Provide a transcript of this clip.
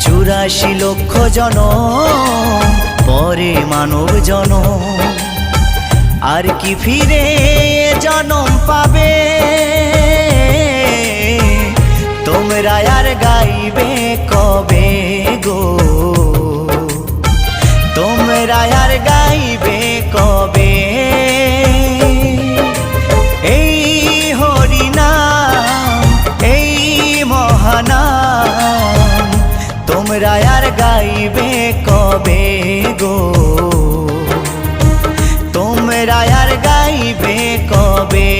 84 লক্ষ জনম পরে মানব জনম, আর কি ফিরে জনম পাবে? তোমরা আর গাইবে কবে গো? তোমরা আর গাইবে কবে? এই হরিনাম, এই মহানাম, তোমরা আর গাইবে কবে গো? তোমরা আর গাইবে কবে?